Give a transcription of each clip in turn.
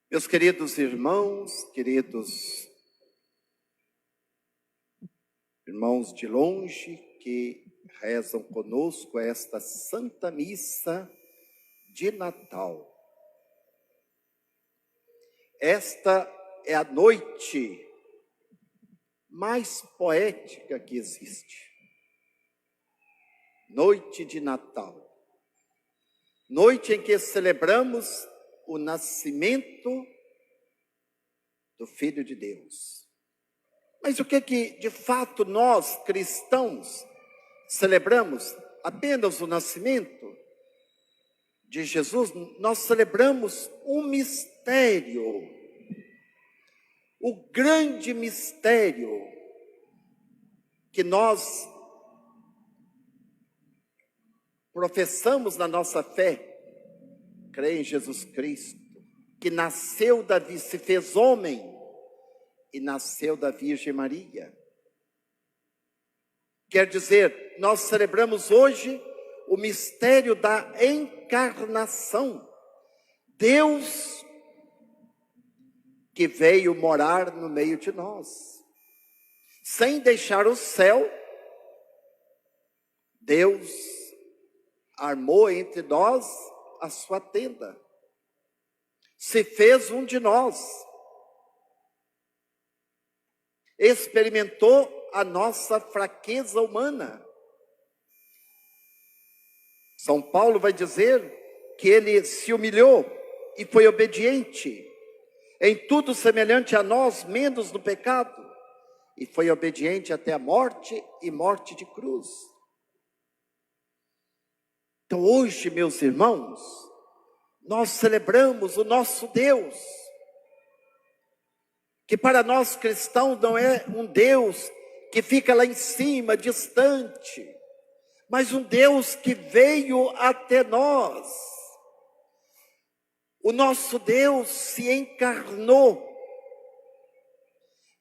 Meus queridos irmãos, queridos irmãos de longe que rezam conosco esta Santa Missa de Natal. Esta é a noite mais poética que existe. Noite de Natal. Noite em que celebramos o nascimento do Filho de Deus. Mas o que de fato nós, cristãos, celebramos? Apenas o nascimento de Jesus? Nós celebramos um mistério, o grande mistério que nós professamos na nossa fé, crê em Jesus Cristo, que nasceu Davi, se fez homem e nasceu da Virgem Maria. Quer dizer, nós celebramos hoje o mistério da encarnação. Deus que veio morar no meio de nós. Sem deixar o céu, Deus armou entre nós a sua tenda. Se fez um de nós. Experimentou a nossa fraqueza humana. São Paulo vai dizer que ele se humilhou e foi obediente, em tudo semelhante a nós, menos no pecado, e foi obediente até a morte e morte de cruz. Então hoje, meus irmãos, nós celebramos o nosso Deus, que para nós cristãos não é um Deus que fica lá em cima, distante, mas um Deus que veio até nós. O nosso Deus se encarnou,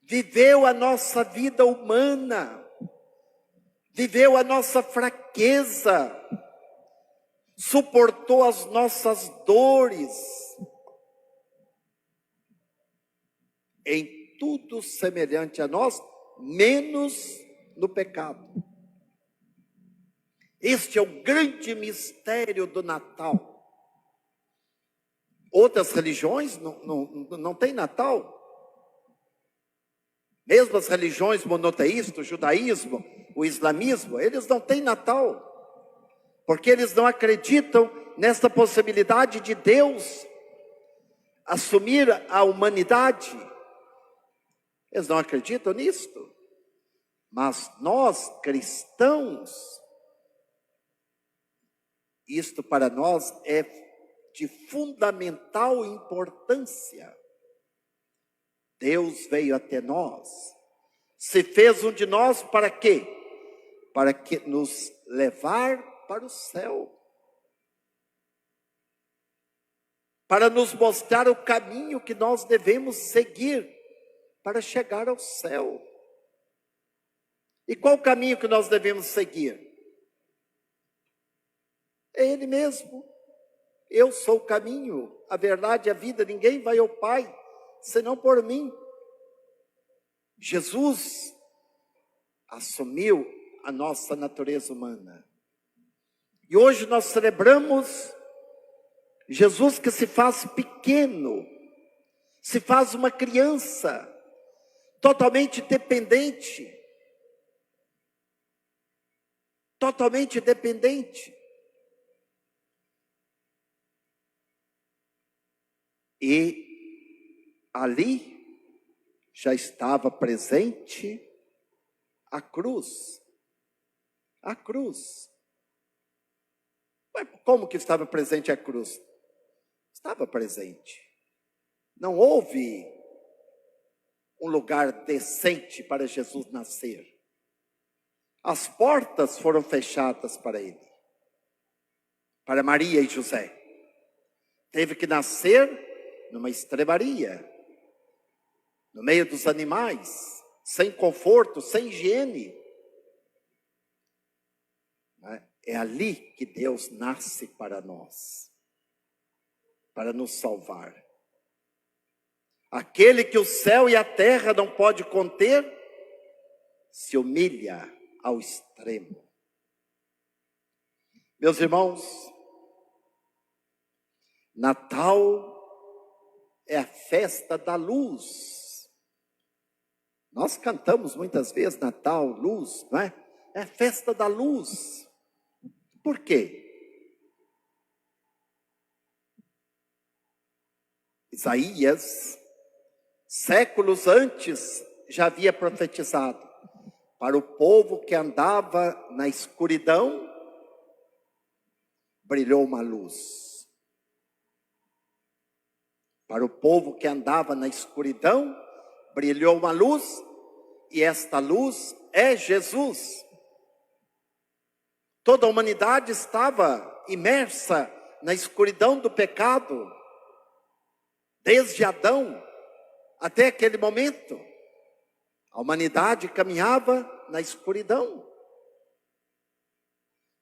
viveu a nossa vida humana, viveu a nossa fraqueza, suportou as nossas dores, em tudo semelhante a nós, menos no pecado. Este é o grande mistério do Natal. Outras religiões não têm Natal. Mesmo as religiões monoteístas, o judaísmo, o islamismo, eles não têm Natal. Porque eles não acreditam nessa possibilidade de Deus assumir a humanidade. Eles não acreditam nisto. Mas nós, cristãos, isto para nós é de fundamental importância. Deus veio até nós, se fez um de nós para quê? Para que nos levar para o céu. Para nos mostrar o caminho que nós devemos seguir para chegar ao céu. E qual o caminho que nós devemos seguir? É Ele mesmo. Eu sou o caminho, a verdade e a vida. Ninguém vai ao Pai, senão por mim. Jesus assumiu a nossa natureza humana. E hoje nós celebramos Jesus que se faz pequeno, se faz uma criança, totalmente dependente. Totalmente dependente. E ali já estava presente a cruz. A cruz. Mas como que estava presente a cruz? Estava presente. Não houve um lugar decente para Jesus nascer. As portas foram fechadas para ele, para Maria e José. Teve que nascer numa estrebaria, no meio dos animais, sem conforto, sem higiene. É ali que Deus nasce para nós, para nos salvar. Aquele que o céu e a terra não pode conter, se humilha ao extremo. Meus irmãos, Natal é a festa da luz. Nós cantamos muitas vezes Natal, luz, não é? É a festa da luz. Por quê? Isaías, séculos antes, já havia profetizado: para o povo que andava na escuridão, brilhou uma luz. Para o povo que andava na escuridão, brilhou uma luz, e esta luz é Jesus. Toda a humanidade estava imersa na escuridão do pecado, desde Adão até aquele momento. A humanidade caminhava na escuridão.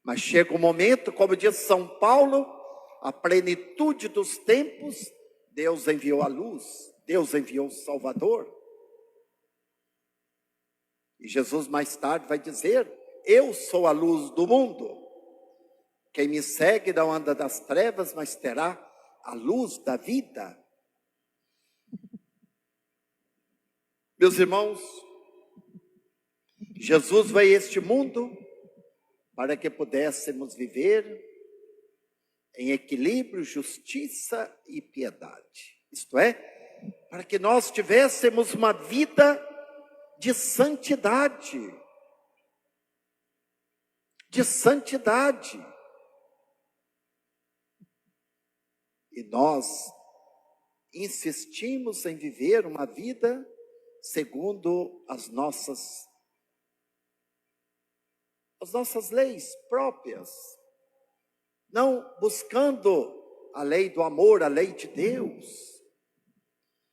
Mas chega um momento, como diz São Paulo, a plenitude dos tempos, Deus enviou a luz, Deus enviou o Salvador. E Jesus mais tarde vai dizer: eu sou a luz do mundo. Quem me segue não anda das trevas, mas terá a luz da vida. Meus irmãos, Jesus veio a este mundo para que pudéssemos viver em equilíbrio, justiça e piedade. Isto é, para que nós tivéssemos uma vida de santidade. De santidade. E nós insistimos em viver uma vida segundo as nossas leis próprias, não buscando a lei do amor, a lei de Deus,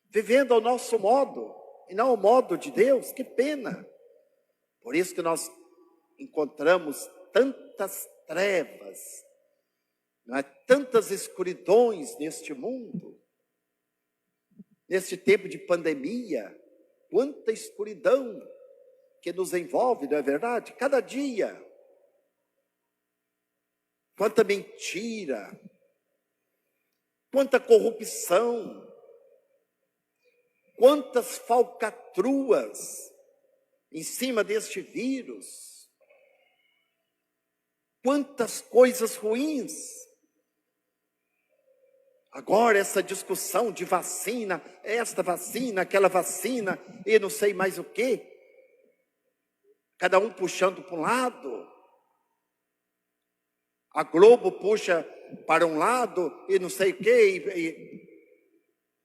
vivendo ao nosso modo, e não ao modo de Deus. Que pena! Por isso que nós encontramos tantas trevas, não é? Tantas escuridões neste mundo, neste tempo de pandemia, quanta escuridão que nos envolve, não é verdade? Cada dia, quanta mentira, quanta corrupção, quantas falcatruas em cima deste vírus, quantas coisas ruins. Agora essa discussão de vacina, esta vacina, aquela vacina, e não sei mais o quê. Cada um puxando para um lado. A Globo puxa para um lado e não sei o quê.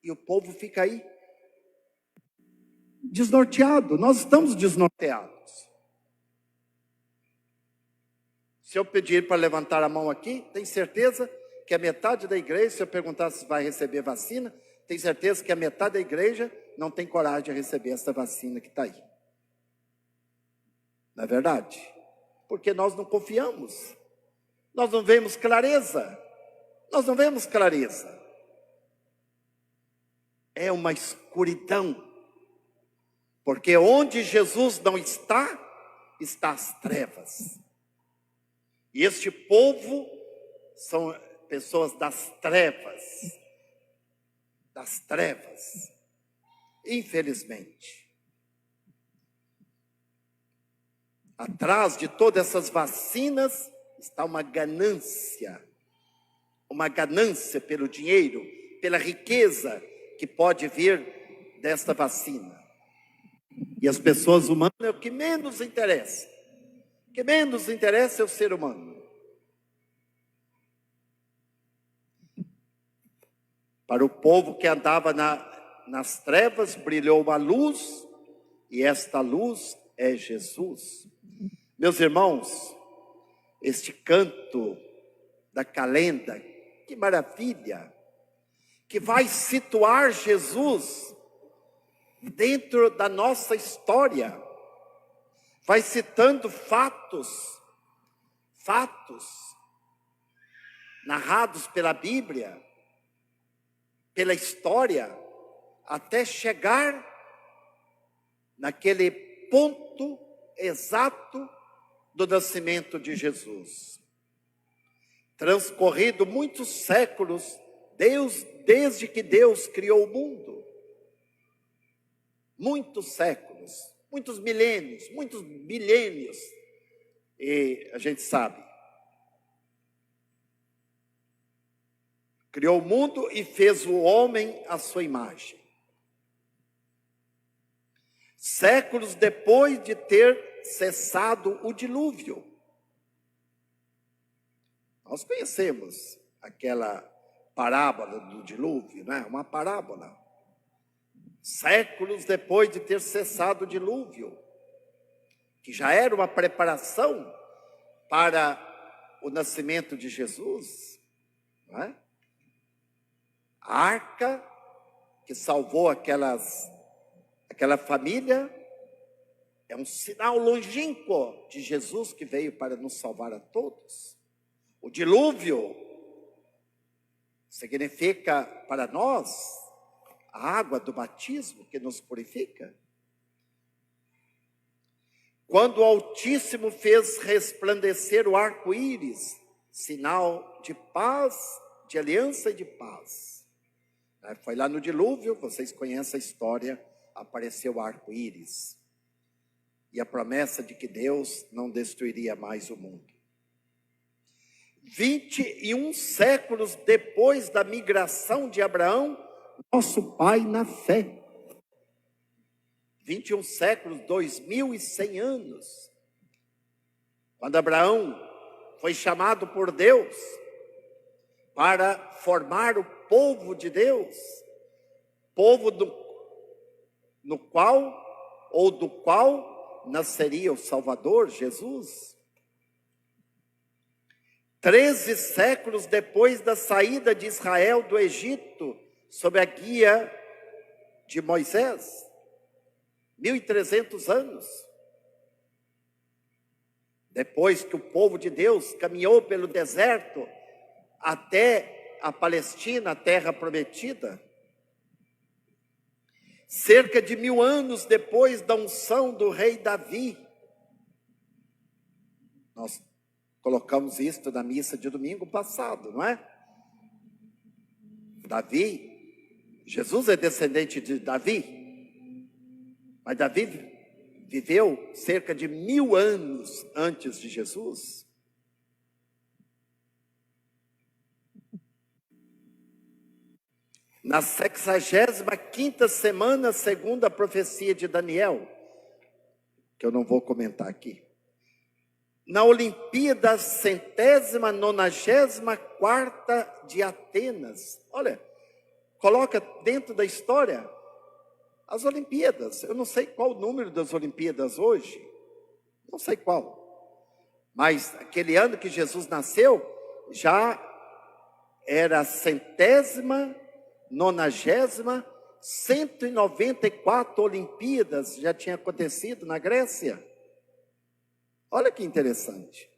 E o povo fica aí desnorteado. Nós estamos desnorteados. Se eu pedir para levantar a mão aqui, tem certeza que a metade da igreja, se eu perguntar se vai receber vacina, tem certeza que a metade da igreja não tem coragem de receber essa vacina que está aí. Não é verdade? Porque nós não confiamos. Nós não vemos clareza. Nós não vemos clareza. É uma escuridão. Porque onde Jesus não está, está as trevas. E este povo são pessoas das trevas. Das trevas. Infelizmente. Atrás de todas essas vacinas está uma ganância pelo dinheiro, pela riqueza que pode vir desta vacina. E as pessoas humanas é o que menos interessa. O que menos interessa é o ser humano. Para o povo que andava nas trevas, brilhou uma luz, e esta luz é Jesus. Meus irmãos, este canto da calenda, que maravilha, que vai situar Jesus dentro da nossa história, vai citando fatos narrados pela Bíblia, pela história, até chegar naquele ponto exato do nascimento de Jesus. Transcorrido muitos séculos, desde que Deus criou o mundo, muitos séculos, muitos bilênios, e a gente sabe, criou o mundo e fez o homem à sua imagem. Séculos depois de ter cessado o dilúvio. Nós conhecemos aquela parábola do dilúvio, não é? Uma parábola. Séculos depois de ter cessado o dilúvio, que já era uma preparação para o nascimento de Jesus, não é? A arca que salvou aquela família é um sinal longínquo de Jesus que veio para nos salvar a todos. O dilúvio significa para nós a água do batismo que nos purifica. Quando o Altíssimo fez resplandecer o arco-íris, sinal de paz, de aliança e de paz. Foi lá no dilúvio, vocês conhecem a história, apareceu o arco-íris. E a promessa de que Deus não destruiria mais o mundo. 21 séculos depois da migração de Abraão, nosso pai na fé. 21 séculos, 2100 anos. Quando Abraão foi chamado por Deus para formar o povo de Deus, povo do qual nasceria o Salvador, Jesus. 13 séculos depois da saída de Israel do Egito, sob a guia de Moisés. 1300 anos. Depois que o povo de Deus caminhou pelo deserto até a Palestina, a terra prometida. Cerca de 1000 anos depois da unção do rei Davi. Nós colocamos isto na missa de domingo passado, não é? Jesus é descendente de Davi. Mas Davi viveu cerca de 1000 anos antes de Jesus. Na 65ª semana, segundo a profecia de Daniel, que eu não vou comentar aqui. Na Olimpíada 194ª de Atenas. Olha, coloca dentro da história as Olimpíadas. Eu não sei qual o número das Olimpíadas hoje. Não sei qual. Mas aquele ano que Jesus nasceu, já era a 194 Olimpíadas já tinha acontecido na Grécia. Olha que interessante.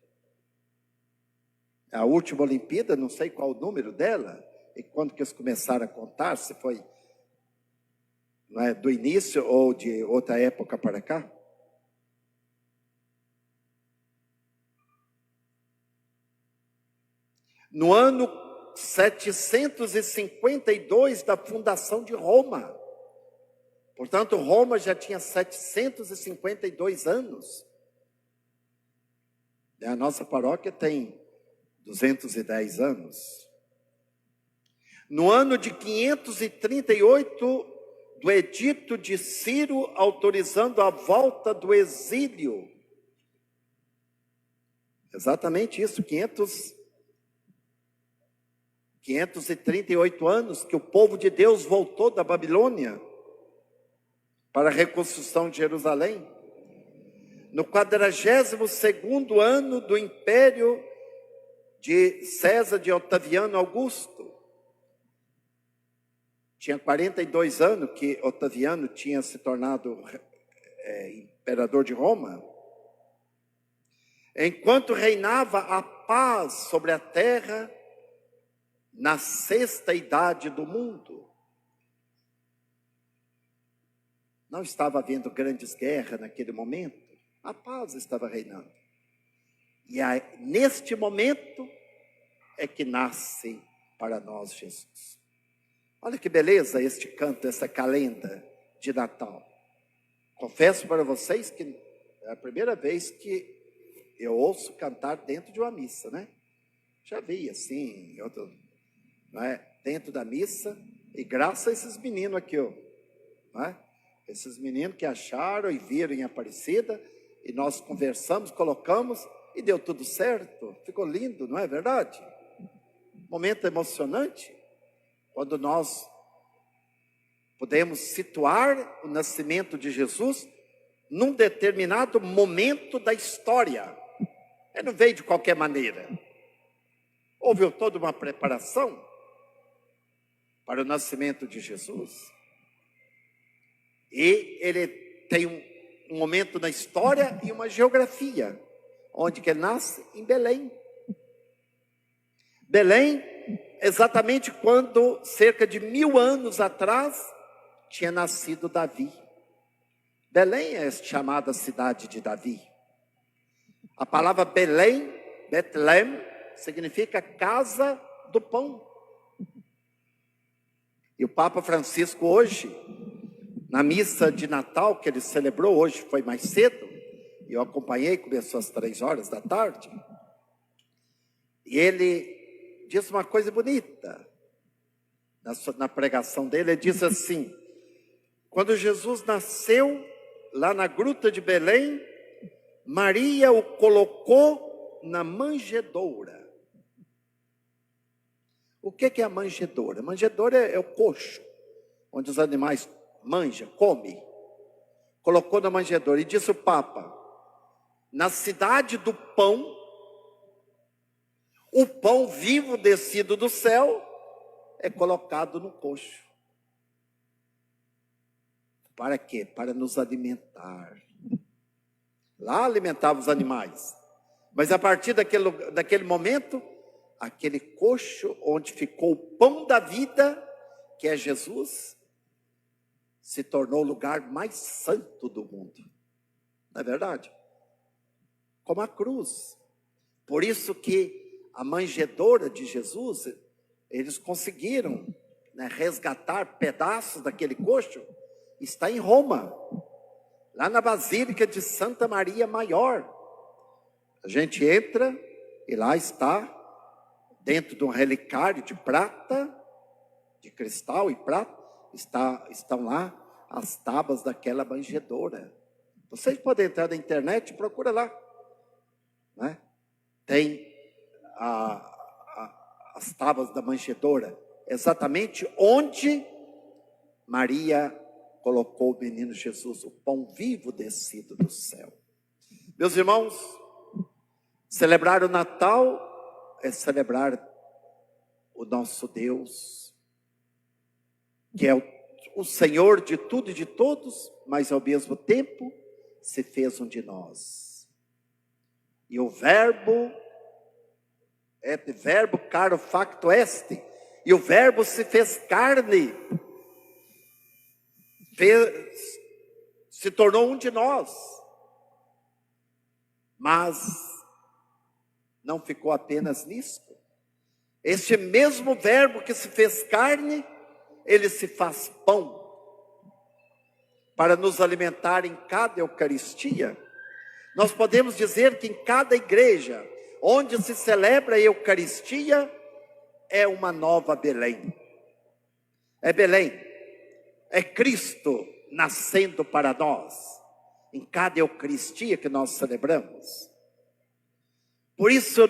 A última Olimpíada, não sei qual o número dela, e quando que eles começaram a contar, se foi, não é, do início ou de outra época para cá. No ano 752 da fundação de Roma. Portanto, Roma já tinha 752 anos. A nossa paróquia tem 210 anos. No ano de 538, do edito de Ciro, autorizando a volta do exílio. Exatamente isso, 538 anos que o povo de Deus voltou da Babilônia para a reconstrução de Jerusalém. No 42º ano do império de César de Otaviano Augusto. Tinha 42 anos que Otaviano tinha se tornado imperador de Roma. Enquanto reinava a paz sobre a terra, na 6ª idade do mundo. Não estava havendo grandes guerras naquele momento. A paz estava reinando. E aí, neste momento é que nasce para nós Jesus. Olha que beleza este canto, essa calenda de Natal. Confesso para vocês que é a primeira vez que eu ouço cantar dentro de uma missa, né? Já vi assim, dentro da missa, e graças a esses meninos aqui, esses meninos que acharam e viram em Aparecida, e nós conversamos, colocamos, e deu tudo certo. Ficou lindo, não é verdade? Momento emocionante, quando nós podemos situar o nascimento de Jesus num determinado momento da história. Ele não veio de qualquer maneira. Houve toda uma preparação para o nascimento de Jesus. E ele tem um momento na história e uma geografia. Onde que ele nasce? Em Belém. Belém, exatamente quando, cerca de 1000 anos atrás, tinha nascido Davi. Belém é chamada cidade de Davi. A palavra Belém, Betlém, significa casa do pão. E o Papa Francisco hoje, na missa de Natal que ele celebrou hoje, foi mais cedo, e eu acompanhei, começou às 15h. E ele diz uma coisa bonita, na pregação dele, ele diz assim: quando Jesus nasceu lá na gruta de Belém, Maria o colocou na manjedoura. O que é a manjedoura? A manjedoura é o coxo, onde os animais manjam, comem. Colocou na manjedoura, e disse o Papa: na cidade do pão, o pão vivo descido do céu é colocado no coxo. Para quê? Para nos alimentar. Lá alimentava os animais. Mas a partir daquele momento, aquele coxo onde ficou o pão da vida, que é Jesus, se tornou o lugar mais santo do mundo. Não é verdade? Como a cruz. Por isso que a manjedoura de Jesus, eles conseguiram resgatar pedaços daquele coxo, está em Roma, lá na Basílica de Santa Maria Maior. A gente entra e lá está, dentro de um relicário de prata, de cristal e prata, estão lá as tábuas daquela manjedoura. Vocês podem entrar na internet e procura lá. Né? Tem as tábuas da manjedoura, exatamente onde Maria colocou o menino Jesus, o pão vivo descido do céu. Meus irmãos, celebrar o Natal é celebrar o nosso Deus, que é o Senhor de tudo e de todos, mas ao mesmo tempo se fez um de nós. E o verbo caro facto est, e o verbo se fez carne, se tornou um de nós, mas não ficou apenas nisso. Este mesmo verbo que se fez carne, ele se faz pão, para nos alimentar em cada Eucaristia. Nós podemos dizer que em cada igreja, onde se celebra a Eucaristia, é uma nova Belém. É Belém, é Cristo nascendo para nós, em cada Eucaristia que nós celebramos. Por isso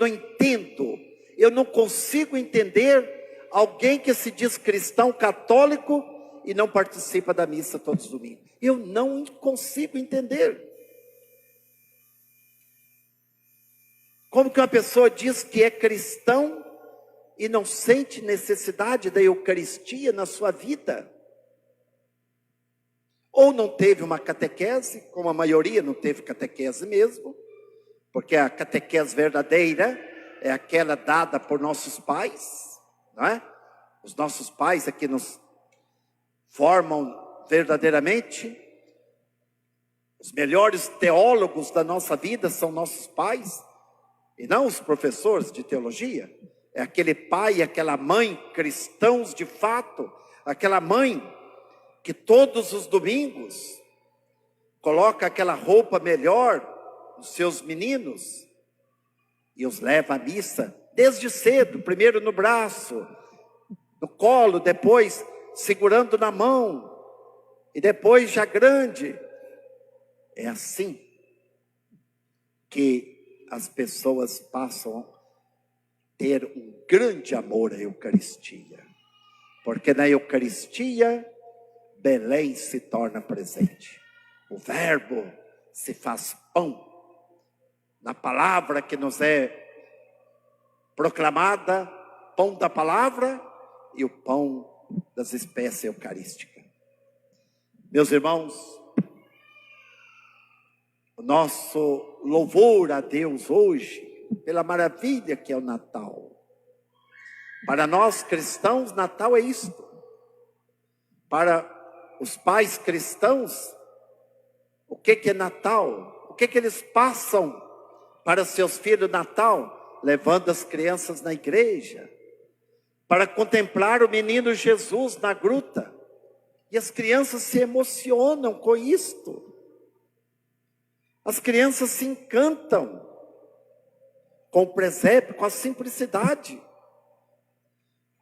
eu não consigo entender alguém que se diz cristão católico e não participa da missa todos os domingos. Eu não consigo entender. Como que uma pessoa diz que é cristão e não sente necessidade da Eucaristia na sua vida? Ou não teve uma catequese, como a maioria não teve catequese mesmo, porque a catequese verdadeira é aquela dada por nossos pais, não é? Os nossos pais é que nos formam verdadeiramente, Os melhores teólogos da nossa vida são nossos pais, e não os professores de teologia. É aquele pai e aquela mãe cristãos de fato, aquela mãe que todos os domingos coloca aquela roupa melhor nos seus meninos e os leva à missa desde cedo, primeiro no braço, no colo, depois segurando na mão, e depois já grande. É assim que as pessoas passam a ter um grande amor à Eucaristia, porque na Eucaristia Belém se torna presente, o Verbo se faz pão, na palavra que nos é proclamada, pão da palavra e o pão das espécies eucarísticas. Meus irmãos, o nosso louvor a Deus hoje, pela maravilha que é o Natal. Para nós cristãos, Natal é isto. Para os pais cristãos, o que é Natal? O que eles passam para seus filhos Natal? Levando as crianças na igreja, para contemplar o menino Jesus na gruta. E as crianças se emocionam com isto. As crianças se encantam com o presépio, com a simplicidade.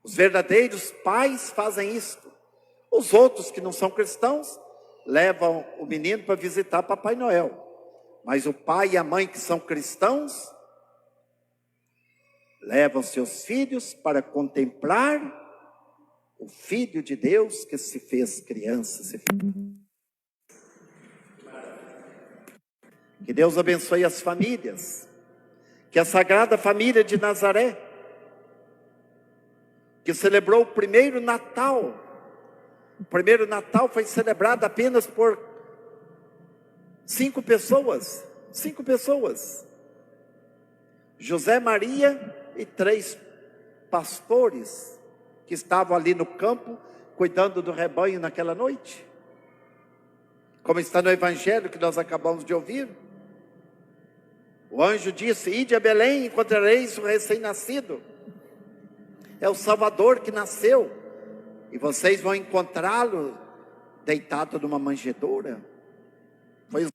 Os verdadeiros pais fazem isto. Os outros que não são cristãos levam o menino para visitar Papai Noel. Mas o pai e a mãe que são cristãos levam seus filhos para contemplar o Filho de Deus que se fez criança. Que Deus abençoe as famílias. Que a Sagrada Família de Nazaré, que celebrou o primeiro Natal. O primeiro Natal foi celebrado apenas por 5 pessoas. 5 pessoas. José, Maria e 3 pastores que estavam ali no campo cuidando do rebanho naquela noite. Como está no evangelho que nós acabamos de ouvir. O anjo disse: ide a Belém e encontrareis o recém-nascido. É o Salvador que nasceu. E vocês vão encontrá-lo deitado numa manjedoura. Foi o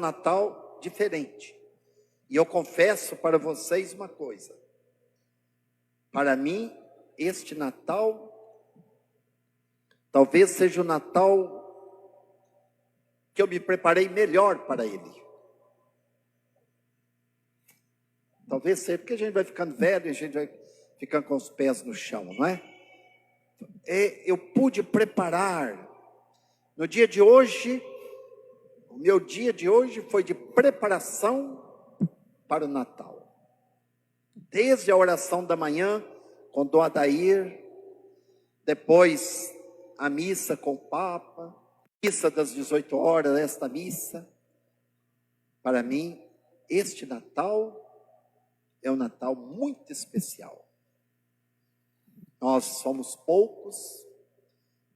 Natal diferente. E eu confesso para vocês uma coisa. Para mim, este Natal talvez seja o Natal que eu me preparei melhor para ele. Talvez seja, porque a gente vai ficando velho e a gente vai ficando com os pés no chão, não é? Eu pude preparar. No dia de hoje, o meu dia de hoje foi de preparação para o Natal. Desde a oração da manhã com Dom Adair, depois a missa com o Papa, missa das 18 horas, esta missa. Para mim, este Natal é um Natal muito especial. Nós somos poucos,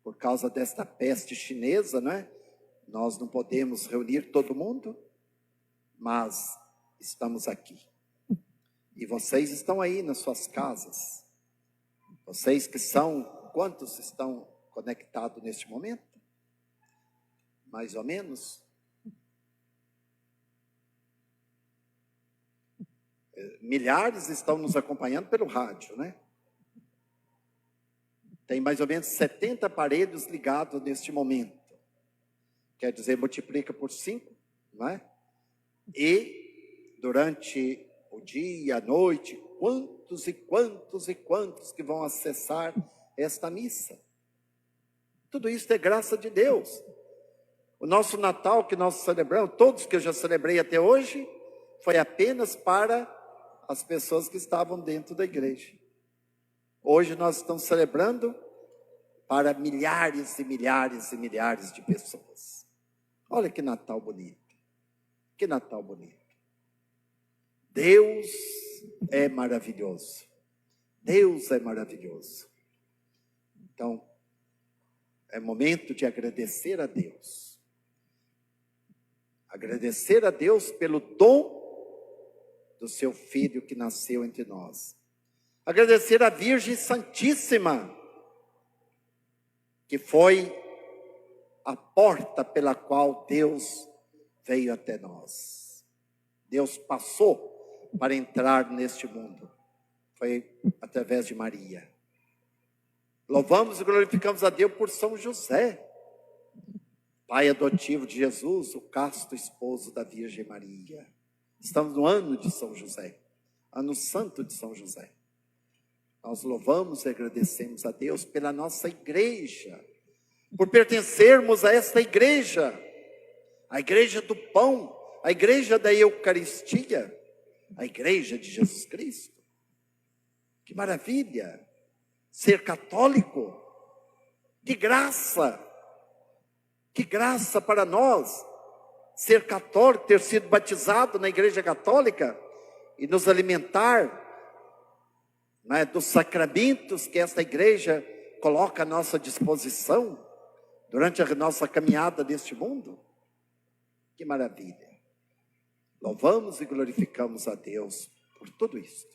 por causa desta peste chinesa, não é? Nós não podemos reunir todo mundo, mas estamos aqui. E vocês estão aí nas suas casas. Vocês que são, quantos estão conectados neste momento? Mais ou menos? Milhares estão nos acompanhando pelo rádio, né? Tem mais ou menos 70 aparelhos ligados neste momento. Quer dizer, multiplica por 5, não é? E durante o dia, a noite, quantos e quantos e quantos que vão acessar esta missa. Tudo isso é graça de Deus. O nosso Natal que nós celebramos, todos que eu já celebrei até hoje, foi apenas para as pessoas que estavam dentro da igreja. Hoje nós estamos celebrando para milhares e milhares e milhares de pessoas. Olha que Natal bonito. Que Natal bonito. Deus é maravilhoso. Deus é maravilhoso. Então, é momento de agradecer a Deus. Agradecer a Deus pelo dom do seu Filho que nasceu entre nós. Agradecer à Virgem Santíssima, que foi a porta pela qual Deus veio até nós. Deus passou para entrar neste mundo. Foi através de Maria. Louvamos e glorificamos a Deus por São José, pai adotivo de Jesus, o casto esposo da Virgem Maria. Estamos no ano de São José, ano santo de São José. Nós louvamos e agradecemos a Deus pela nossa igreja, por pertencermos a esta igreja, a igreja do pão, a igreja da Eucaristia, a igreja de Jesus Cristo. Que maravilha! Ser católico, que graça para nós, ser católico, ter sido batizado na igreja católica e nos alimentar, né, dos sacramentos que esta igreja coloca à nossa disposição durante a nossa caminhada neste mundo. Que maravilha! Louvamos e glorificamos a Deus por tudo isso.